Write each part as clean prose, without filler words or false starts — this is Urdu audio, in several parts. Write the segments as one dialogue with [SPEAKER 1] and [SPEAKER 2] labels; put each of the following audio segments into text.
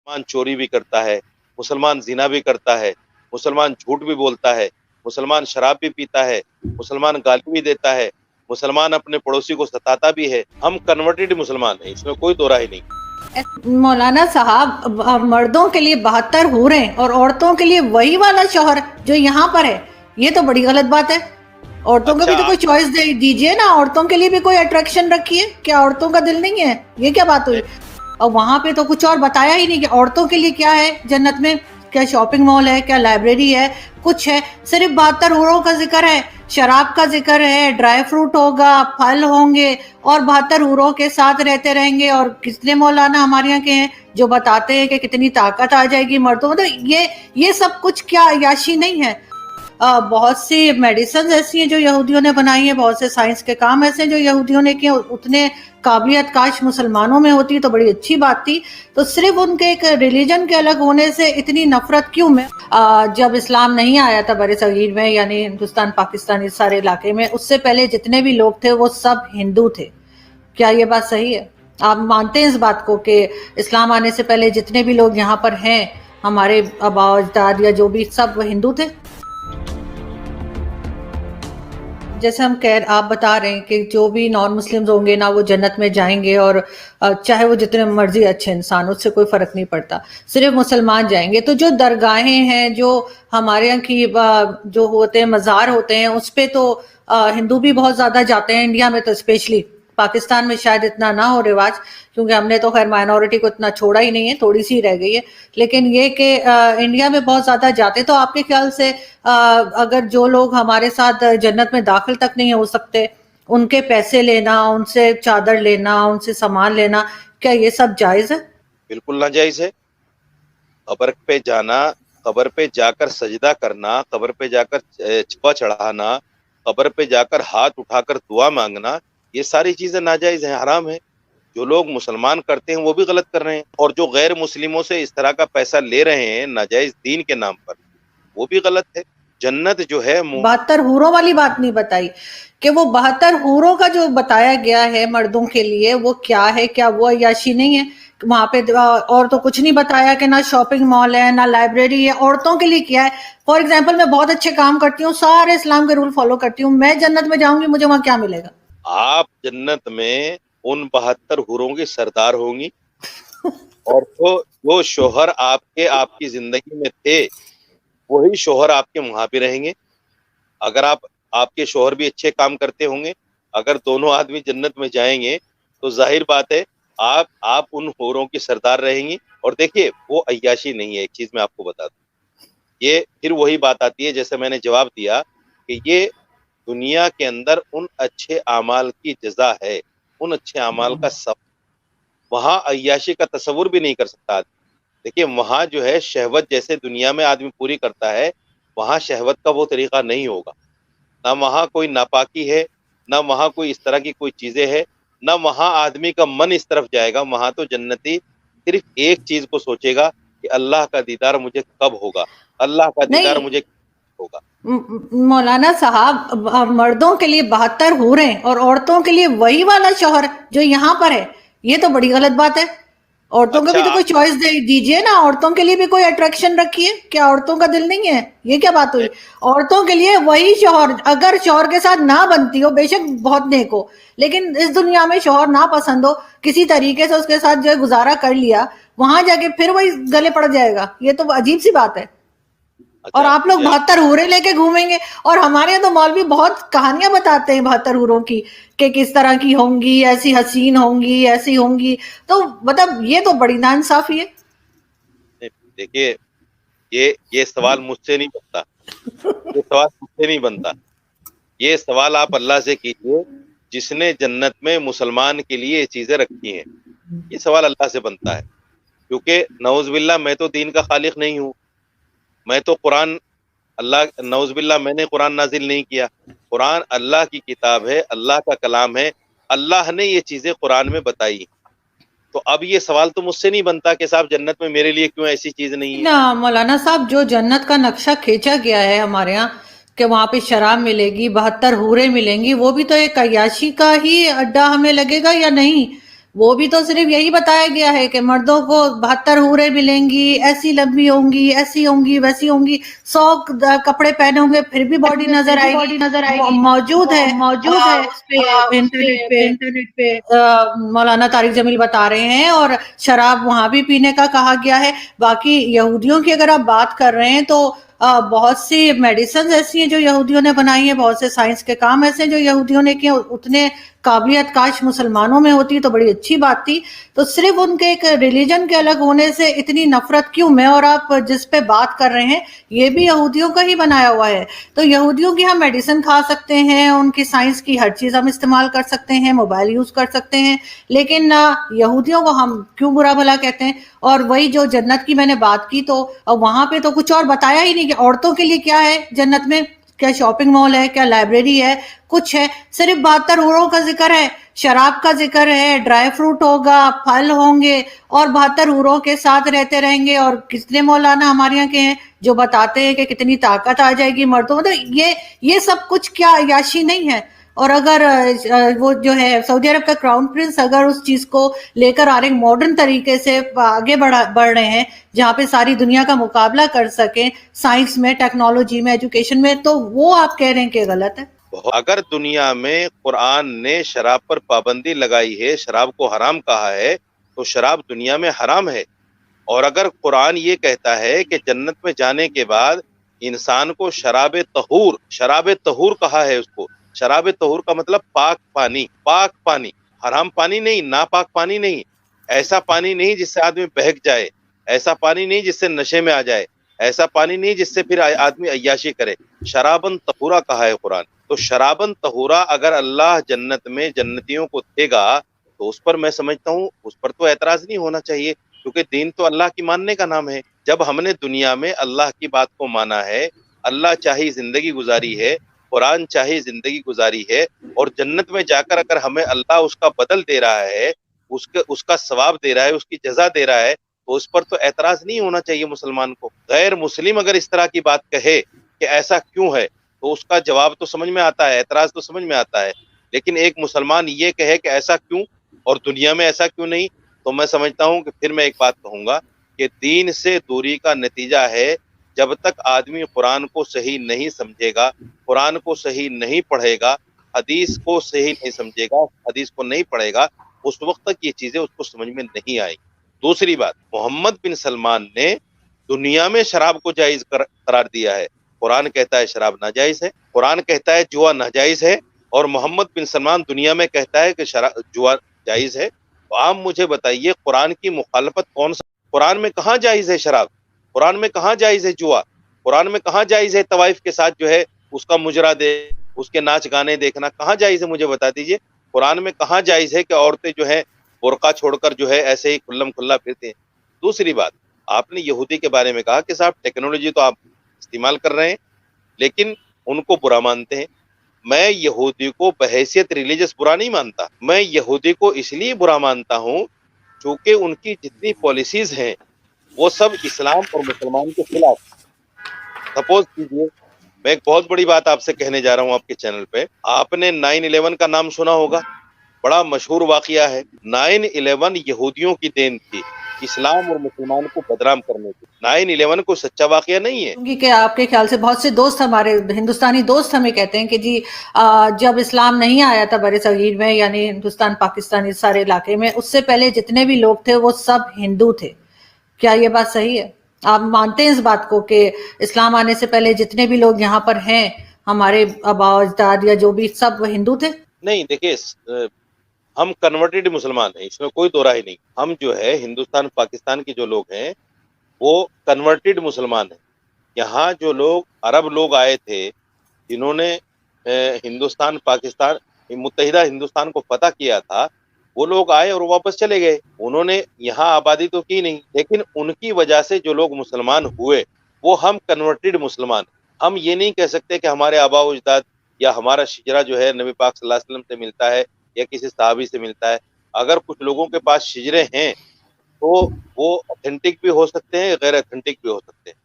[SPEAKER 1] مسلمان چوری بھی کرتا ہے، مسلمان زنا بھی کرتا ہے، مسلمان جھوٹ بھی بولتا ہے، مسلمان شراب بھی پیتا ہے، مسلمان گالی بھی دیتا ہے، مسلمان اپنے پڑوسی کو ستاتا بھی ہے. ہم کنورٹڈ مسلمان ہیں، اس میں کوئی دو رائے نہیں.
[SPEAKER 2] مولانا صاحب، مردوں کے لیے 72 حوریں اور عورتوں کے لیے وہی والا شوہر جو یہاں پر ہے، یہ تو بڑی غلط بات ہے. عورتوں کو بھی تو کوئی چوائس دیجئے نا، عورتوں کے لیے بھی کوئی اٹریکشن رکھیے. کیا عورتوں کا دل نہیں ہے؟ یہ کیا بات ہوئی؟ اور وہاں پہ تو کچھ اور بتایا ہی نہیں کہ عورتوں کے لیے کیا ہے جنت میں. کیا شاپنگ مال ہے؟ کیا لائبریری ہے؟ کچھ ہے؟ صرف 72 حوروں کا ذکر ہے، شراب کا ذکر ہے، ڈرائی فروٹ ہوگا، پھل ہوں گے، اور 72 حوروں کے ساتھ رہتے رہیں گے. اور کتنے مولانا ہمارے یہاں کے ہیں جو بتاتے ہیں کہ کتنی طاقت آ جائے گی مردوں میں. تو یہ سب کچھ کیا عیاشی نہیں ہے؟ بہت سی میڈیسنز ایسی ہیں جو یہودیوں نے بنائی ہیں، بہت سے سائنس کے کام ایسے ہیں جو یہودیوں نے کیے. اتنے قابلیت کاش مسلمانوں میں ہوتی تو بڑی اچھی بات تھی. تو صرف ان کے ایک ریلیجن کے الگ ہونے سے اتنی نفرت کیوں میں؟ جب اسلام نہیں آیا تھا بر صغیر میں، یعنی ہندوستان پاکستان اس سارے علاقے میں، اس سے پہلے جتنے بھی لوگ تھے وہ سب ہندو تھے. کیا یہ بات صحیح ہے؟ آپ مانتے ہیں اس بات کو کہ اسلام آنے سے پہلے جتنے بھی لوگ یہاں پر ہیں، ہمارے آباء و اجداد یا جو بھی، سب ہندو تھے؟ جیسے آپ بتا رہے ہیں کہ جو بھی نان مسلمز ہوں گے نا، وہ جنت میں جائیں گے، اور چاہے وہ جتنے مرضی اچھے انسان، اس سے کوئی فرق نہیں پڑتا، صرف مسلمان جائیں گے. تو جو درگاہیں ہیں، جو ہمارے یہاں کی جو ہوتے ہیں مزار ہوتے ہیں، اس پہ تو ہندو بھی بہت زیادہ جاتے ہیں. انڈیا میں تو اسپیشلی، پاکستان میں شاید اتنا نہ ہو رواج، کیونکہ ہم نے تو خیر مائنورٹی کو اتنا چھوڑا ہی نہیں ہے، تھوڑی سی رہ گئی ہے. لیکن یہ کہ انڈیا میں بہت زیادہ جاتے. تو آپ کے خیال سے اگر جو لوگ ہمارے ساتھ جنت میں داخل تک نہیں ہو سکتے، ان کے پیسے لینا، ان سے چادر لینا، ان سے سامان لینا، کیا یہ سب جائز ہے؟
[SPEAKER 1] بالکل ناجائز ہے. قبر پہ جانا، قبر پہ جا کر سجدہ کرنا، قبر پہ جا کر چپا چڑھانا، قبر پہ جا کر ہاتھ اٹھا کر دعا مانگنا، یہ ساری چیزیں ناجائز ہیں، حرام ہیں. جو لوگ مسلمان کرتے ہیں وہ بھی غلط کر رہے ہیں، اور جو غیر مسلموں سے اس طرح کا پیسہ لے رہے ہیں ناجائز دین کے نام پر، وہ بھی غلط ہے. جنت جو ہے
[SPEAKER 2] 72 حوروں والی بات نہیں بتائی کہ وہ 72 حوروں کا جو بتایا گیا ہے مردوں کے لیے، وہ کیا ہے؟ کیا وہ عیاشی نہیں ہے وہاں پہ؟ اور تو کچھ نہیں بتایا کہ نہ شاپنگ مال ہے، نہ لائبریری ہے. عورتوں کے لیے کیا ہے؟ فار ایگزامپل، میں بہت اچھے کام کرتی ہوں، سارے اسلام کے رول فالو کرتی ہوں، میں جنت میں جاؤں گی، مجھے وہاں کیا ملے گا؟
[SPEAKER 1] آپ جنت میں ان 72 حوروں کی سردار ہوں گی، اور جو شوہر آپ کی زندگی میں تھے، وہی شوہر آپ کے وہاں پہ رہیں گے. اگر آپ کے شوہر بھی اچھے کام کرتے ہوں گے، اگر دونوں آدمی جنت میں جائیں گے تو ظاہر بات ہے آپ ان حوروں کی سردار رہیں گی. اور دیکھیے، وہ عیاشی نہیں ہے. ایک چیز میں آپ کو بتا دوں، یہ پھر وہی بات آتی ہے جیسے میں نے جواب دیا کہ یہ دنیا کے اندر ان اچھے اعمال کی جزا ہے، ان اچھے اعمال کا سب. وہاں عیاشی کا تصور بھی نہیں کر سکتا آدمی. دیکھیے، وہاں جو ہے شہوت جیسے دنیا میں آدمی پوری کرتا ہے، وہاں شہوت کا وہ طریقہ نہیں ہوگا. نہ وہاں کوئی ناپاکی ہے، نہ وہاں کوئی اس طرح کی کوئی چیزیں ہے، نہ وہاں آدمی کا من اس طرف جائے گا. وہاں تو جنتی صرف ایک چیز کو سوچے گا کہ اللہ کا دیدار مجھے کب ہوگا، اللہ کا دیدار
[SPEAKER 2] نہیں
[SPEAKER 1] مجھے کب ہوگا.
[SPEAKER 2] مولانا صاحب، مردوں کے لیے 72 حوریں اور عورتوں کے لیے وہی والا شوہر جو یہاں پر ہے، یہ تو بڑی غلط بات ہے. عورتوں کو بھی تو کوئی چوائس دیجئے نا، عورتوں کے لیے بھی کوئی اٹریکشن رکھیے. کیا عورتوں کا دل نہیں ہے؟ یہ کیا بات ہوئی؟ عورتوں کے لیے وہی شوہر، اگر شوہر کے ساتھ نہ بنتی ہو، بے شک بہت نیک ہو، لیکن اس دنیا میں شوہر نہ پسند ہو، کسی طریقے سے اس کے ساتھ جو ہے گزارا کر لیا، وہاں جا کے پھر وہی گلے پڑ جائے گا. یہ تو عجیب سی بات ہے. اور آپ لوگ 72 حوریں لے کے گھومیں گے، اور ہمارے یہاں تو مولوی بہت کہانیاں بتاتے ہیں 72 حوروں کی کہ کس طرح کی ہوں گی، ایسی حسین ہوں گی، ایسی ہوں گی. تو مطلب یہ تو بڑی ناانصافی ہے.
[SPEAKER 1] دیکھیے، یہ سوال مجھ سے نہیں بنتا، یہ سوال مجھ سے نہیں بنتا. یہ سوال آپ اللہ سے کیجئے جس نے جنت میں مسلمان کے لیے یہ چیزیں رکھی ہیں. یہ سوال اللہ سے بنتا ہے، کیونکہ نعوذ باللہ میں تو دین کا خالق نہیں ہوں. میں تو نعوذ باللہ میں نے قرآن نازل نہیں کیا. قرآن اللہ کی کتاب ہے، اللہ کا کلام ہے، اللہ نے یہ چیزیں قرآن میں بتائی. تو اب یہ سوال تو مجھ سے نہیں بنتا کہ صاحب جنت میں میرے لیے کیوں ایسی چیز نہیں ہے.
[SPEAKER 2] مولانا صاحب، جو جنت کا نقشہ کھینچا گیا ہے ہمارے یہاں کہ وہاں پہ شراب ملے گی، 72 حوریں ملیں گی، وہ بھی تو ایک عیاشی کا ہی اڈا ہمیں لگے گا یا نہیں؟ وہ بھی تو صرف یہی بتایا گیا ہے کہ مردوں کو 72 حوریں ملیں گی، ایسی لمبی ہوں گی، ایسی ہوں گی، ویسی ہوں گی، 100 کپڑے پہنے ہوں گے پھر بھی باڈی نظر آئے گی۔ موجود ہے اس پہ انٹرنیٹ پہ،
[SPEAKER 3] انٹرنیٹ پہ
[SPEAKER 2] مولانا طارق جمیل بتا رہے ہیں، اور شراب وہاں بھی پینے کا کہا گیا ہے۔ باقی یہودیوں کی اگر آپ بات کر رہے ہیں تو بہت سی میڈیسنز ایسی ہیں جو یہودیوں نے بنائی ہیں، بہت سے سائنس کے کام ایسے ہیں جو یہودیوں نے کیے، اتنے قابلیت کاش مسلمانوں میں ہوتی تو بڑی اچھی بات تھی۔ تو صرف ان کے ایک ریلیجن کے الگ ہونے سے اتنی نفرت کیوں؟ میں اور آپ جس پہ بات کر رہے ہیں یہ بھی یہودیوں کا ہی بنایا ہوا ہے۔ تو یہودیوں کی ہم میڈیسن کھا سکتے ہیں، ان کی سائنس کی ہر چیز ہم استعمال کر سکتے ہیں، موبائل یوز کر سکتے ہیں، لیکن یہودیوں کو ہم کیوں برا بھلا کہتے ہیں؟ اور وہی جو جنت کی میں نے بات کی تو وہاں پہ تو کچھ اور بتایا ہی نہیں کہ عورتوں کے لیے کیا ہے جنت میں، کیا شاپنگ مال ہے، کیا لائبریری ہے، کچھ ہے؟ صرف 72 حوروں کا ذکر ہے، شراب کا ذکر ہے، ڈرائی فروٹ ہوگا، پھل ہوں گے، اور 72 حوروں کے ساتھ رہتے رہیں گے۔ اور کتنے مولانا ہمارے یہاں کے ہیں جو بتاتے ہیں کہ کتنی طاقت آ جائے گی مردوں میں۔ تو یہ سب کچھ کیا عیاشی نہیں ہے؟ اور اگر وہ جو ہے سعودی عرب کا کراؤن پرنس اگر اس چیز کو لے کر آ رہے ہیں ماڈرن طریقے سے آگے بڑھ رہے ہیں جہاں پہ ساری دنیا کا مقابلہ کر سکیں سائنس میں، ٹیکنالوجی میں، ایجوکیشن میں، تو وہ آپ کہہ رہے ہیں کہ غلط ہے؟
[SPEAKER 1] اگر دنیا میں قرآن نے شراب پر پابندی لگائی ہے، شراب کو حرام کہا ہے، تو شراب دنیا میں حرام ہے۔ اور اگر قرآن یہ کہتا ہے کہ جنت میں جانے کے بعد انسان کو شراب طہور کہا ہے، اس کو شراب طہور کا مطلب پاک پانی، حرام پانی نہیں، ناپاک پانی نہیں، ایسا پانی نہیں جس سے آدمی بہک جائے، ایسا پانی نہیں جس سے نشے میں آ جائے، ایسا پانی نہیں جس سے پھر آدمی عیاشی کرے۔ شرابن طہورا کہا ہے قرآن۔ تو شرابن طہورا اگر اللہ جنت میں جنتیوں کو دے گا تو اس پر میں سمجھتا ہوں اس پر تو اعتراض نہیں ہونا چاہیے، کیونکہ دین تو اللہ کی ماننے کا نام ہے۔ جب ہم نے دنیا میں اللہ کی بات کو مانا ہے، اللہ چاہی زندگی گزاری ہے، قرآن چاہی زندگی گزاری ہے، اور جنت میں جا کر اگر ہمیں اللہ اس کا بدل دے رہا ہے، اس کا ثواب دے رہا ہے، اس کی جزا دے رہا ہے، تو اس پر تو اعتراض نہیں ہونا چاہیے مسلمان کو۔ غیر مسلم اگر اس طرح کی بات کہے کہ ایسا کیوں ہے تو اس کا جواب تو سمجھ میں آتا ہے، اعتراض تو سمجھ میں آتا ہے، لیکن ایک مسلمان یہ کہے کہ ایسا کیوں اور دنیا میں ایسا کیوں نہیں، تو میں سمجھتا ہوں کہ پھر میں ایک بات کہوں گا کہ دین سے دوری کا نتیجہ ہے جب تک آدمی قرآن کو صحیح نہیں سمجھے گا، قرآن کو صحیح نہیں پڑھے گا، حدیث کو صحیح نہیں سمجھے گا، حدیث کو نہیں پڑھے گا، اس وقت تک یہ چیزیں اس کو سمجھ میں نہیں آئیں۔ دوسری بات، محمد بن سلمان نے دنیا میں شراب کو جائز قرار دیا ہے۔ قرآن کہتا ہے شراب ناجائز ہے، قرآن کہتا ہے جوا ناجائز ہے، اور محمد بن سلمان دنیا میں کہتا ہے کہ جوا جائز ہے۔ تو آپ مجھے بتائیے قرآن کی مخالفت کون سا؟ قرآن میں کہاں جائز ہے شراب؟ قرآن میں کہاں جائز ہے جوا؟ قرآن میں کہاں جائز ہے طوائف کے ساتھ جو ہے اس کا مجرا دے، اس کے ناچ گانے دیکھنا کہاں جائز ہے؟ مجھے بتا دیجئے قرآن میں کہاں جائز ہے کہ عورتیں جو ہے برقع چھوڑ کر جو ہے ایسے ہی کھلم کھلا پھرتے ہیں۔ دوسری بات، آپ نے یہودی کے بارے میں کہا کہ صاحب ٹیکنالوجی تو آپ استعمال کر رہے ہیں لیکن ان کو برا مانتے ہیں۔ میں یہودی کو بحیثیت ریلیجس برا نہیں مانتا، میں یہودی کو اس لیے برا مانتا ہوں چونکہ ان کی جتنی پالیسیز ہیں وہ سب اسلام اور مسلمان کے خلاف۔ سپوز کیجیے میں ایک بہت بڑی بات آپ سے کہنے جا رہا ہوں آپ کے چینل پہ، آپ نے 9/11 کا نام سنا ہوگا، بڑا مشہور واقعہ ہے۔ 9/11 یہودیوں کی دین تھی اسلام اور مسلمان کو بدنام کرنے کی۔ 9/11 کو سچا واقعہ نہیں ہے۔
[SPEAKER 2] کیونکہ کہ آپ کے خیال سے بہت سے دوست ہمارے ہندوستانی دوست ہمیں کہتے ہیں کہ جی جب اسلام نہیں آیا تھا بر صغیر میں، یعنی ہندوستان پاکستان اس سارے علاقے میں، اس سے پہلے جتنے بھی لوگ تھے وہ سب ہندو تھے۔ کیا یہ بات صحیح ہے؟ آپ مانتے ہیں اس بات کو کہ اسلام آنے سے پہلے جتنے بھی لوگ یہاں پر ہیں، ہمارے آبا اجداد یا جو بھی، سب وہ ہندو تھے؟
[SPEAKER 1] نہیں دیکھیے، ہم کنورٹڈ مسلمان ہیں، اس میں کوئی دو رائے نہیں۔ ہم جو ہے ہندوستان پاکستان کے جو لوگ ہیں وہ کنورٹڈ مسلمان ہیں۔ یہاں جو لوگ عرب لوگ آئے تھے جنہوں نے ہندوستان پاکستان متحدہ ہندوستان کو فتح کیا تھا، وہ لوگ آئے اور واپس چلے گئے، انہوں نے یہاں آبادی تو کی نہیں، لیکن ان کی وجہ سے جو لوگ مسلمان ہوئے وہ ہم کنورٹڈ مسلمان۔ ہم یہ نہیں کہہ سکتے کہ ہمارے آبا و اجداد یا ہمارا شجرہ جو ہے نبی پاک صلی اللہ علیہ وسلم سے ملتا ہے یا کسی صحابی سے ملتا ہے۔ اگر کچھ لوگوں کے پاس شجرے ہیں تو وہ اوتھینٹک بھی ہو سکتے ہیں، غیر اوتھینٹک بھی ہو سکتے ہیں،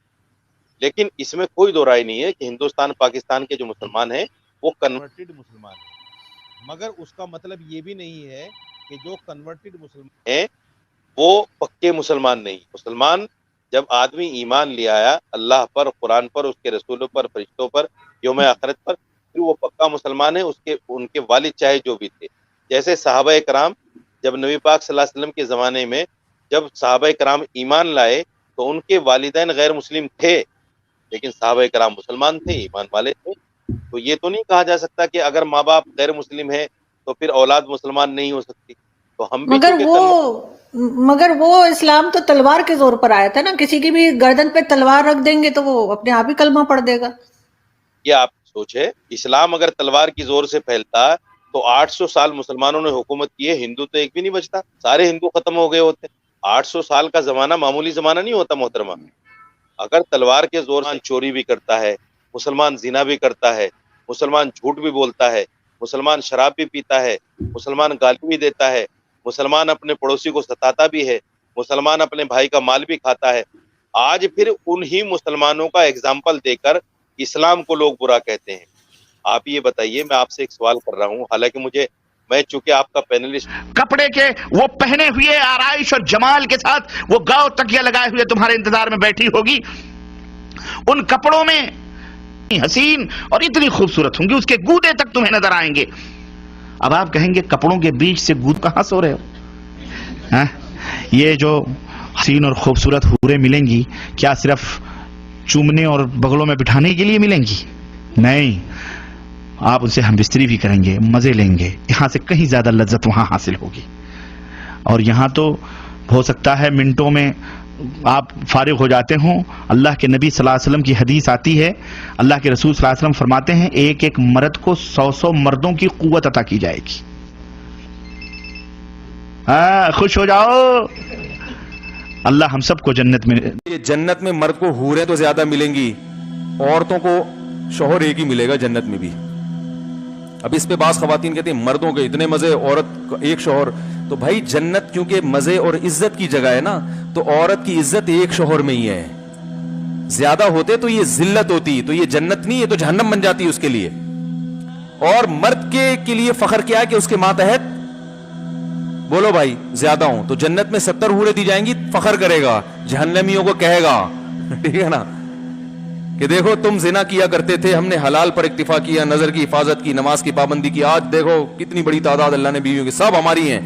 [SPEAKER 1] لیکن اس میں کوئی دو رائے نہیں ہے کہ ہندوستان پاکستان کے جو مسلمان ہیں وہ کنورٹڈ مسلمان ہیں۔ مگر اس کا مطلب یہ بھی نہیں ہے کہ جو کنورٹڈ مسلمان ہیں وہ پکے مسلمان نہیں. مسلمان جب آدمی ایمان لے آیا اللہ پر، قرآن پر، اس کے رسولوں پر، فرشتوں پر، یوم آخرت پر، پھر وہ پکا مسلمان ہے. ان کے والد چاہے جو بھی تھے، جیسے صحابہ کرام جب نبی پاک صلی اللہ علیہ وسلم کے زمانے میں جب صحابہ کرام ایمان لائے تو ان کے والدین غیر مسلم تھے، لیکن صحابہ کرام مسلمان تھے، ایمان والے تھے. تو یہ تو نہیں کہا جا سکتا کہ اگر ماں باپ غیر مسلم ہیں تو پھر اولاد مسلمان نہیں ہو سکتی. تو ہم بھی
[SPEAKER 2] مگر وہ اسلام تو تلوار کے زور پر آیا تھا نا، کسی کی بھی گردن پہ تلوار رکھ دیں گے تو وہ اپنے آپ ہی کلمہ پڑھ دے گا.
[SPEAKER 1] یہ آپ سوچ ہے، اسلام اگر تلوار کی زور سے پھیلتا تو 800 سال مسلمانوں نے حکومت کی ہے، ہندو تو ایک بھی نہیں بچتا، سارے ہندو ختم ہو گئے ہوتے. 800 سال کا زمانہ معمولی زمانہ نہیں ہوتا محترمہ. اگر تلوار کے زور سے چوری بھی کرتا ہے، مسلمان زنا بھی کرتا ہے، مسلمان جھوٹ بھی بولتا ہے، مسلمان شراب بھی پیتا ہے، مسلمان گالی بھی دیتا ہے، مسلمان اپنے پڑوسی کو ستاتا بھی ہے، مسلمان اپنے بھائی کا مال بھی کھاتا ہے، آج پھر انہی مسلمانوں کا ایگزامپل دے کر اسلام کو لوگ برا کہتے ہیں. آپ یہ بتائیے، میں آپ سے ایک سوال کر رہا ہوں، حالانکہ میں چونکہ آپ کا پینلسٹ،
[SPEAKER 3] کپڑے کے وہ پہنے ہوئے آرائش اور جمال کے ساتھ وہ گاؤ تکیہ لگائے ہوئے تمہارے انتظار میں بیٹھی ہوگی، ان کپڑوں میں حسین اور اتنی خوبصورت ہوں گی، اس کے گودے تک تمہیں نظر آئیں گے. اب آپ کہیں گے کپڑوں کے بیچ سے گود کہاں سو رہے ہو؟ یہ جو حسین اور خوبصورت حوریں ملیں گی کیا صرف چومنے اور بغلوں میں بٹھانے کے لیے ملیں گی؟ نہیں، آپ ان سے ہم بستری بھی کریں گے، مزے لیں گے، یہاں سے کہیں زیادہ لذت وہاں حاصل ہوگی. اور یہاں تو ہو سکتا ہے منٹوں میں آپ فارغ ہو جاتے ہوں. اللہ کے نبی صلی اللہ علیہ وسلم کی حدیث آتی ہے، اللہ کے رسول صلی اللہ علیہ وسلم فرماتے ہیں ایک ایک مرد کو 100 مردوں کی قوت عطا کی جائے گی. خوش ہو جاؤ، اللہ ہم سب کو جنت میں.
[SPEAKER 4] یہ جنت میں مرد کو حوریں تو زیادہ ملیں گی، عورتوں کو شوہر ایک ہی ملے گا جنت میں بھی. اب اس پہ بعض خواتین کہتے ہیں مردوں کے اتنے مزے، عورت ایک شوہر. تو بھائی جنت کیونکہ مزے اور عزت کی جگہ ہے نا، تو عورت کی عزت ایک شوہر میں ہی ہے. زیادہ ہوتے تو یہ ذلت ہوتی، تو یہ جنت نہیں، یہ تو جہنم بن جاتی اس کے لیے. اور مرد کے لیے فخر کیا ہے کہ اس کے ماتحت بولو بھائی زیادہ ہوں، تو جنت میں 70 حوریں دی جائیں گی، فخر کرے گا، جہنمیوں کو کہے گا ٹھیک ہے نا کہ دیکھو تم زنا کیا کرتے تھے، ہم نے حلال پر اکتفا کیا، نظر کی حفاظت کی، نماز کی پابندی کی، آج دیکھو کتنی بڑی تعداد اللہ نے بیویوں کی، سب ہماری ہیں،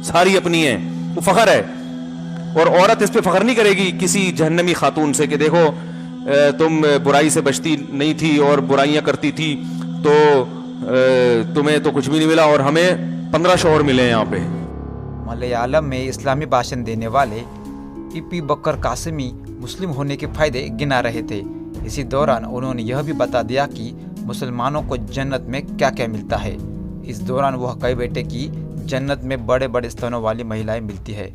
[SPEAKER 4] ساری اپنی ہیں. وہ فخر ہے. اور عورت اس پہ فخر نہیں کرے گی کسی جہنمی خاتون سے کہ دیکھو تم برائی سے بچتی نہیں تھی اور برائیاں کرتی تھی، تو تمہیں تو کچھ بھی نہیں ملا اور ہمیں 15 شوہر ملے ہیں. یہاں پہ
[SPEAKER 5] ملیالم میں اسلامی بھاشن دینے والے ای پی بکر قاسمی مسلم ہونے کے فائدے گنا رہے تھے. اسی دوران انہوں نے یہ بھی بتا دیا کہ مسلمانوں کو جنت میں کیا کیا ملتا ہے. اس دوران وہ کہہ بیٹھے کہ جنت میں بڑے بڑے ستنوں والی مہیلائیں ملتی ہے.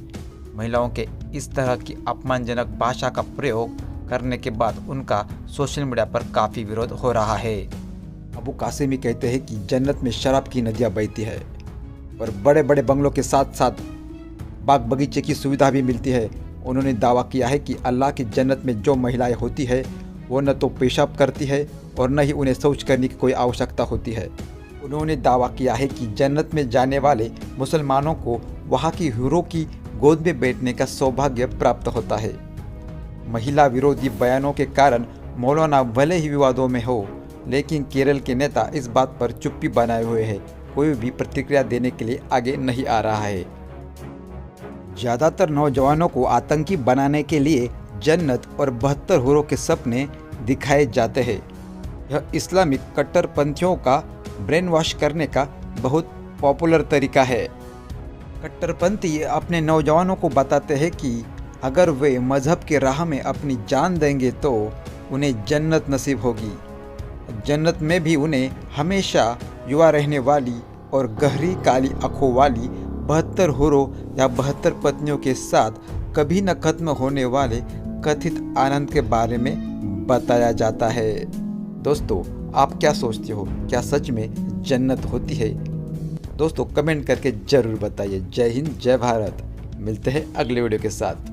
[SPEAKER 5] مہیلاؤں کے اس طرح کی اپمان جنک بھاشا کا پریوگ کرنے کے بعد ان کا سوشل میڈیا پر کافی ویرودھ ہو رہا ہے. ابو قاسمی کہتے ہیں کہ جنت میں شراب کی ندیاں بہتی ہے اور بڑے بڑے بنگلوں کے ساتھ ساتھ باغ باغیچے کی سویدھا بھی ملتی ہے. انہوں نے دعویٰ کیا ہے کہ اللہ کی جنت میں جو مہیلائیں ہوتی ہے وہ نہ تو پیشاب کرتی ہے اور نہ ہی انہیں شوچ کرنے کی کوئی آوشکتا ہوتی ہے. انہوں نے دعویٰ کیا ہے کہ جنت میں جانے والے مسلمانوں کو وہاں کی حوروں کی گود میں بیٹھنے کا سوبھاگیہ پراپت ہوتا ہے. مہیلا ویرودھی بیانوں کے کارن مولانا بھلے ہی ووادوں میں ہو، لیکن کیرل کے نیتا اس بات پر چپی بنائے ہوئے ہیں، کوئی بھی پرتکریا دینے کے لیے آگے نہیں آ رہا ہے. زیادہ تر نوجوانوں کو آتنکی بنانے کے لیے جنت اور 72 حوروں کے سپنے دکھائے جاتے ہیں. یہ اسلامک کٹر پنتھیوں کا برین واش کرنے کا بہت پاپولر طریقہ ہے. کٹر پنتھی اپنے نوجوانوں کو بتاتے ہیں کہ اگر وہ مذہب کے راہ میں اپنی جان دیں گے تو انہیں جنت نصیب ہوگی. جنت میں بھی انہیں ہمیشہ یوا رہنے والی اور گہری کالی آنکھوں والی 72 حوروں یا 72 پتنیوں کے ساتھ کبھی نہ ختم ہونے والے کتھت آنند کے بارے میں بتایا جاتا ہے. دوستو آپ کیا سوچتے ہو؟ کیا سچ میں جنت ہوتی ہے؟ دوستو کمنٹ کر کے ضرور بتائیے. جے ہند، جے بھارت. ملتے ہیں اگلے ویڈیو کے ساتھ.